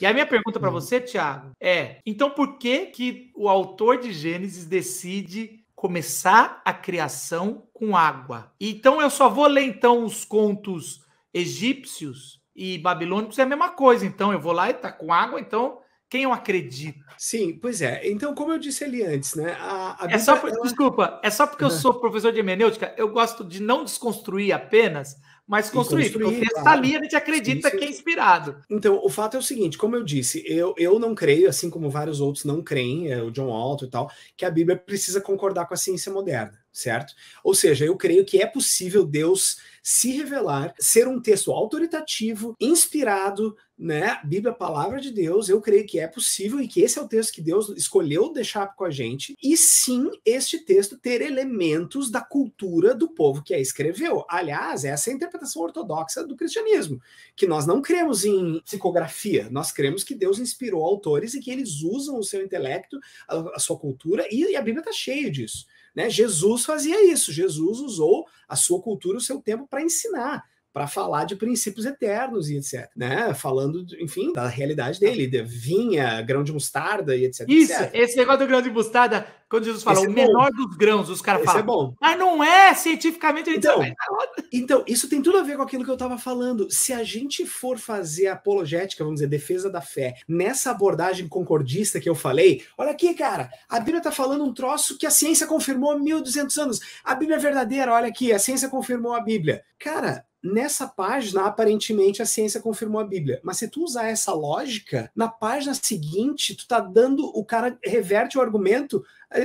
E a minha pergunta para você, Thiago, então por que que o autor de Gênesis decide começar a criação com água? Então eu só vou ler então os contos egípcios e babilônicos, é a mesma coisa. Então eu vou lá e tá com água, então quem eu acredito? Sim, pois é. Então, como eu disse ali antes, né? A É só Bíblia, desculpa, é só porque eu sou professor de hermenêutica, eu gosto de não desconstruir apenas, mas e construir, porque o construir, texto está claro. ali, a gente acredita Sim, sim. que é inspirado. Então, o fato é o seguinte, como eu disse, eu não creio, assim como vários outros não creem, o John Walton e tal, que a Bíblia precisa concordar com a ciência moderna, certo? Ou seja, eu creio que é possível Deus se revelar, ser um texto autoritativo, inspirado, né? Bíblia, palavra de Deus, eu creio que é possível e que esse é o texto que Deus escolheu deixar com a gente, e sim, este texto ter elementos da cultura do povo que a escreveu. Aliás, essa é a interpretação ortodoxa do cristianismo, que nós não cremos em psicografia, nós cremos que Deus inspirou autores e que eles usam o seu intelecto, a sua cultura, e a Bíblia está cheia disso. Né? Jesus fazia isso, Jesus usou a sua cultura, o seu tempo para ensinar, para falar de princípios eternos e etc. Né? Falando, enfim, da realidade dele, de vinha, grão de mostarda e etc. Isso, etc. esse negócio do grão de mostarda, quando Jesus fala Esse o é menor bom. dos grãos, os caras Esse é falam, bom. mas não é, cientificamente a gente sabe. Então, isso tem tudo a ver com aquilo que eu estava falando. Se a gente for fazer apologética, vamos dizer, defesa da fé, nessa abordagem concordista que eu falei, olha aqui, cara, a Bíblia está falando um troço que a ciência confirmou há 1.200 anos. A Bíblia é verdadeira, olha aqui, a ciência confirmou a Bíblia. Cara, nessa página, aparentemente, a ciência confirmou a Bíblia. Mas se tu usar essa lógica, na página seguinte, tu tá dando, o cara reverte o argumento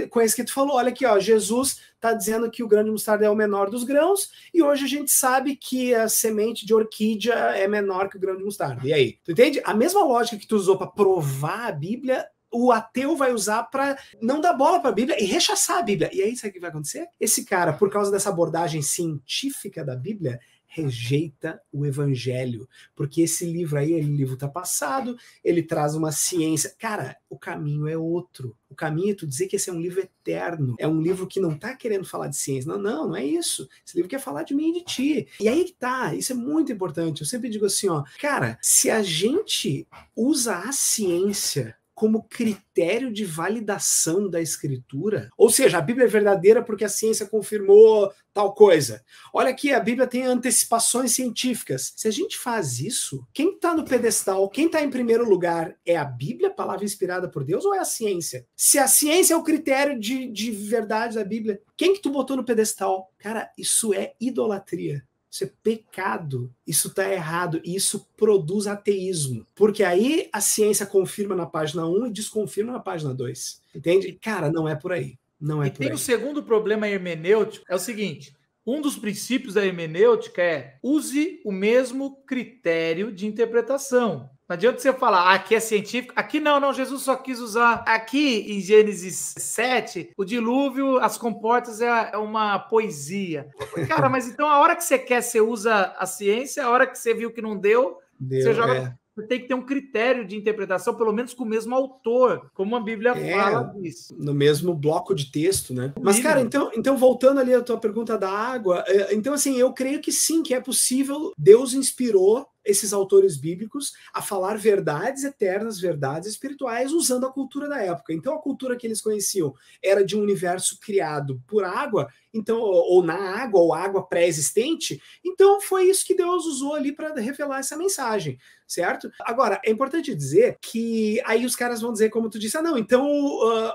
com esse que tu falou. Olha aqui, ó, Jesus tá dizendo que o grão de mostarda é o menor dos grãos, e hoje a gente sabe que a semente de orquídea é menor que o grão de mostarda. E aí? Tu entende? A mesma lógica que tu usou para provar a Bíblia, o ateu vai usar para não dar bola para a Bíblia e rechaçar a Bíblia. E aí, sabe o que vai acontecer? Esse cara, por causa dessa abordagem científica da Bíblia, rejeita o evangelho, porque esse livro aí, ele livro ultrapassado, ele traz uma ciência. Cara, o caminho é outro. O caminho é tu dizer que esse é um livro eterno, é um livro que não tá querendo falar de ciência. Não é isso. Esse livro quer falar de mim e de ti. E aí que tá, isso é muito importante. Eu sempre digo assim, ó, cara, se a gente usa a ciência como critério de validação da escritura, ou seja, a Bíblia é verdadeira porque a ciência confirmou tal coisa. Olha aqui, a Bíblia tem antecipações científicas. Se a gente faz isso, quem está no pedestal, quem está em primeiro lugar, é a Bíblia, a palavra inspirada por Deus, ou é a ciência? Se a ciência é o critério de verdade da Bíblia, quem que tu botou no pedestal? Cara, isso é idolatria. Isso é pecado, isso está errado, e isso produz ateísmo. Porque aí a ciência confirma na página 1 e desconfirma na página 2. Entende? Cara, não é por aí. Não é por aí. E tem o segundo problema hermenêutico, é o seguinte, um dos princípios da hermenêutica é use o mesmo critério de interpretação. Não adianta você falar, aqui é científico, aqui não, Jesus só quis usar. Aqui em Gênesis 7, o dilúvio, as comportas é uma poesia. Cara, mas então a hora que você quer, você usa a ciência, a hora que você viu que não deu, você joga. Você tem que ter um critério de interpretação, pelo menos com o mesmo autor, como a Bíblia fala disso. No mesmo bloco de texto, né? Mas, cara, então voltando ali à tua pergunta da água, então, assim, eu creio que sim, que é possível. Deus inspirou esses autores bíblicos a falar verdades eternas, verdades espirituais, usando a cultura da época. Então, a cultura que eles conheciam era de um universo criado por água, então, ou na água, ou água pré-existente. Então, foi isso que Deus usou ali para revelar essa mensagem, certo? Agora, é importante dizer que aí os caras vão dizer, como tu disse, não, então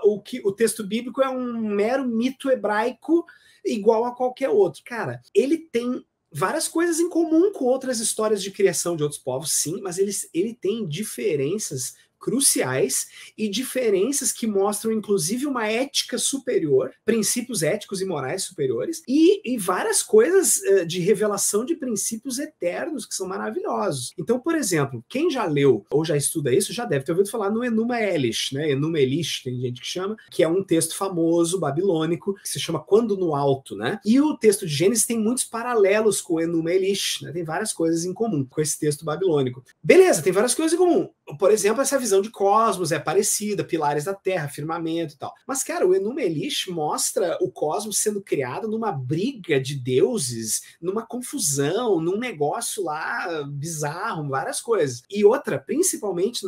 o texto bíblico é um mero mito hebraico igual a qualquer outro. Cara, ele tem várias coisas em comum com outras histórias de criação de outros povos, sim, mas ele tem diferenças cruciais e diferenças que mostram, inclusive, uma ética superior, princípios éticos e morais superiores, e várias coisas de revelação de princípios eternos que são maravilhosos. Então, por exemplo, quem já leu ou já estuda isso, já deve ter ouvido falar no Enuma Elish, né? Enuma Elish, tem gente que chama, que é um texto famoso, babilônico, que se chama Quando no Alto, né? E o texto de Gênesis tem muitos paralelos com o Enuma Elish, né? Tem várias coisas em comum com esse texto babilônico. Beleza, tem várias coisas em comum. Por exemplo, essa visão visão de cosmos é parecida, pilares da Terra, firmamento e tal. Mas, cara, o Enuma Elish mostra o cosmos sendo criado numa briga de deuses, numa confusão, num negócio lá bizarro, várias coisas. E outra, principalmente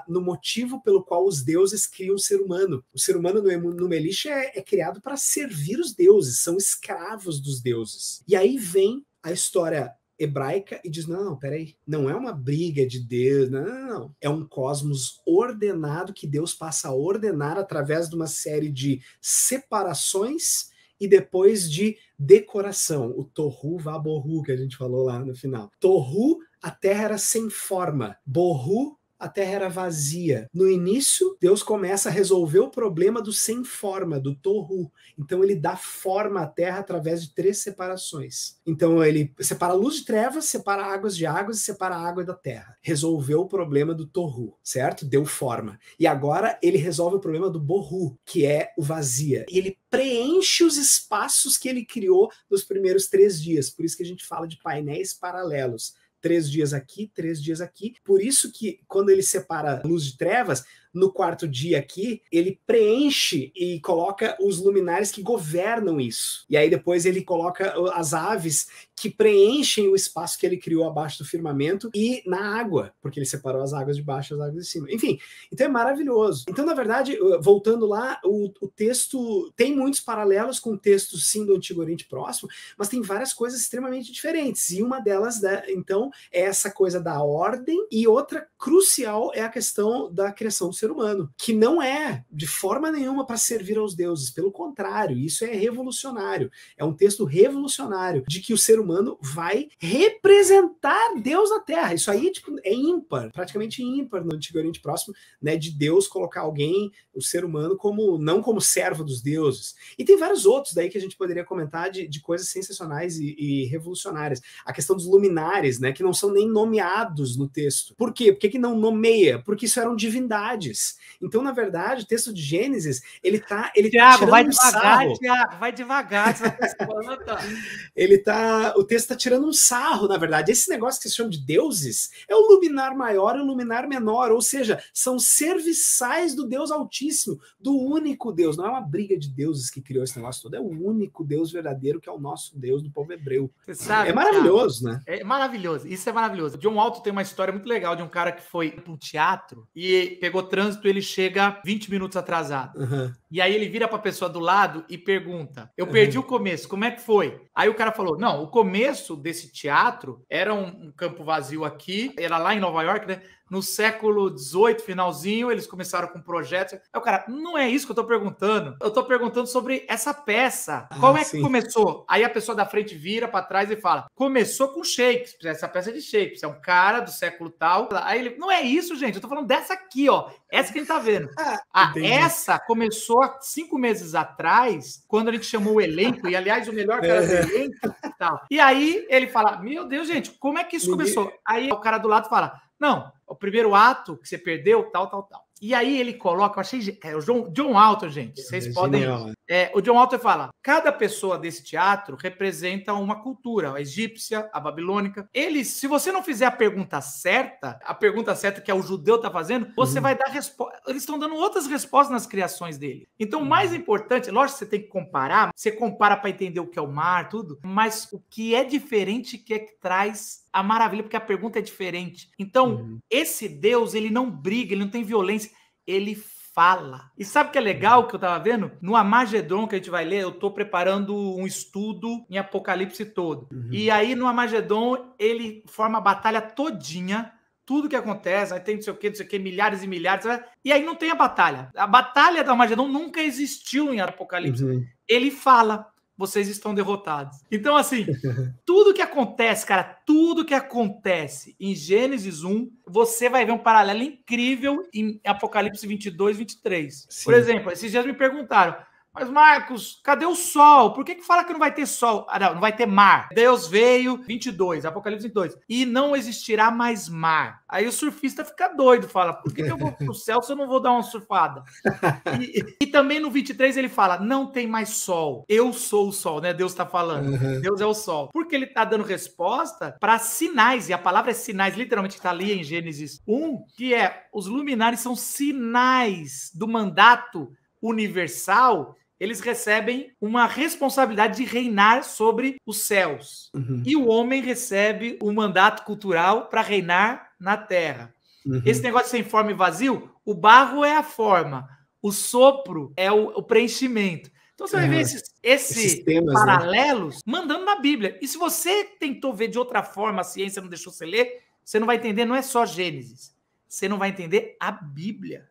no motivo pelo qual os deuses criam o ser humano. O ser humano no Enuma Elish é criado para servir os deuses, são escravos dos deuses. E aí vem a história hebraica e diz, não, peraí, não é uma briga de Deus, não. É um cosmos ordenado que Deus passa a ordenar através de uma série de separações e depois de decoração, o Tohu Vabohu que a gente falou lá no final. Tohu, a terra era sem forma. Bohu, a terra era vazia. No início, Deus começa a resolver o problema do sem forma, do Tohu. Então ele dá forma à terra através de 3 separações. Então ele separa a luz de trevas, separa águas de águas e separa a água da terra. Resolveu o problema do Tohu, certo? Deu forma. E agora ele resolve o problema do Bohu, que é o vazia. E ele preenche os espaços que ele criou nos primeiros 3 dias. Por isso que a gente fala de painéis paralelos. 3 dias aqui, 3 dias aqui. Por isso que quando ele separa luz de trevas, no 4º dia aqui, ele preenche e coloca os luminares que governam isso. E aí depois ele coloca as aves que preenchem o espaço que ele criou abaixo do firmamento e na água, porque ele separou as águas de baixo e as águas de cima. Enfim, então é maravilhoso. Então, na verdade, voltando lá, o texto tem muitos paralelos com o texto, sim, do Antigo Oriente Próximo, mas tem várias coisas extremamente diferentes. E uma delas, então, é essa coisa da ordem, e outra crucial é a questão da criação do ser humano, que não é de forma nenhuma para servir aos deuses, pelo contrário, isso é revolucionário, é um texto revolucionário, de que o ser humano vai representar Deus na Terra. Isso aí tipo, é ímpar, praticamente ímpar no Antigo Oriente Próximo, né, de Deus colocar alguém, o ser humano, como não como servo dos deuses. E tem vários outros daí que a gente poderia comentar de coisas sensacionais e revolucionárias. A questão dos luminares, né, que não são nem nomeados no texto. Por quê? Por que não nomeia? Porque isso eram divindades. Então, na verdade, o texto de Gênesis, ele tá Tiago, vai devagar, sarro. Tiago, vai devagar. O texto está tirando um sarro, na verdade. Esse negócio que se chama de deuses é o luminar maior e o luminar menor, ou seja, são serviçais do Deus Altíssimo, do único Deus. Não é uma briga de deuses que criou esse negócio todo, é o único Deus verdadeiro que é o nosso Deus do povo hebreu. Você sabe, é maravilhoso, Thiago, né? É maravilhoso, isso é maravilhoso. O John Walton tem uma história muito legal de um cara que foi para um teatro e pegou trânsito, ele chega 20 minutos atrasado. Uhum. E aí ele vira para a pessoa do lado e pergunta, eu perdi o começo, como é que foi? Aí o cara falou, não, o começo desse teatro era um campo vazio aqui, era lá em Nova York, né? No século XVIII, finalzinho, eles começaram com projetos. Aí o cara, não é isso que eu tô perguntando. Eu tô perguntando sobre essa peça. Qual é que começou? Aí a pessoa da frente vira para trás e fala, começou com Shakespeare, essa peça é de Shakespeare, é um cara do século tal. Aí ele, não é isso, gente, eu tô falando dessa aqui, ó. Essa que a gente tá vendo. Essa começou há 5 meses atrás, quando a gente chamou o elenco, e aliás, o melhor cara do elenco e tal. E aí ele fala, meu Deus, gente, como é que isso começou? Aí o cara do lado fala, não, o primeiro ato que você perdeu, tal, tal, tal. E aí ele coloca, eu achei, o John Walton, gente, vocês podem... o John Walton fala, cada pessoa desse teatro representa uma cultura, a egípcia, a babilônica. Eles, se você não fizer a pergunta certa que é o judeu tá fazendo, você vai dar resposta. Eles estão dando outras respostas nas criações dele. Então, o mais importante, lógico que você tem que comparar, você compara para entender o que é o mar, tudo, mas o que é diferente que é que traz a maravilha, porque a pergunta é diferente. Então, esse Deus, ele não briga, ele não tem violência, ele fala. E sabe o que é legal que eu tava vendo? No Amagedon, que a gente vai ler, eu tô preparando um estudo em Apocalipse todo. E aí, no Amagedon, ele forma a batalha todinha, tudo que acontece, aí tem não sei o que, milhares e milhares, e aí não tem a batalha. A batalha do Amagedon nunca existiu em Apocalipse. Ele fala, vocês estão derrotados. Então, assim, tudo que acontece, cara, tudo que acontece em Gênesis 1, você vai ver um paralelo incrível em Apocalipse 22, 23. Sim. Por exemplo, esses dias me perguntaram, Mas, Marcos, cadê o sol? Por que fala que não vai ter sol? Ah, não vai ter mar. Deus veio, 22, Apocalipse 22, e não existirá mais mar. Aí o surfista fica doido, fala, por que eu vou pro céu se eu não vou dar uma surfada? E também no 23 ele fala, não tem mais sol. Eu sou o sol, né? Deus está falando. Uhum. Deus é o sol. Porque ele está dando resposta para sinais, e a palavra é sinais, literalmente está ali em Gênesis 1, que é, os luminares são sinais do mandato universal. Eles recebem uma responsabilidade de reinar sobre os céus. Uhum. E o homem recebe um mandato cultural para reinar na terra. Uhum. Esse negócio sem forma e vazio, o barro é a forma, o sopro é o preenchimento. Então você vai ver esses temas, paralelos, né, mandando na Bíblia. E se você tentou ver de outra forma, a ciência não deixou você ler, você não vai entender, não é só Gênesis. Você não vai entender a Bíblia.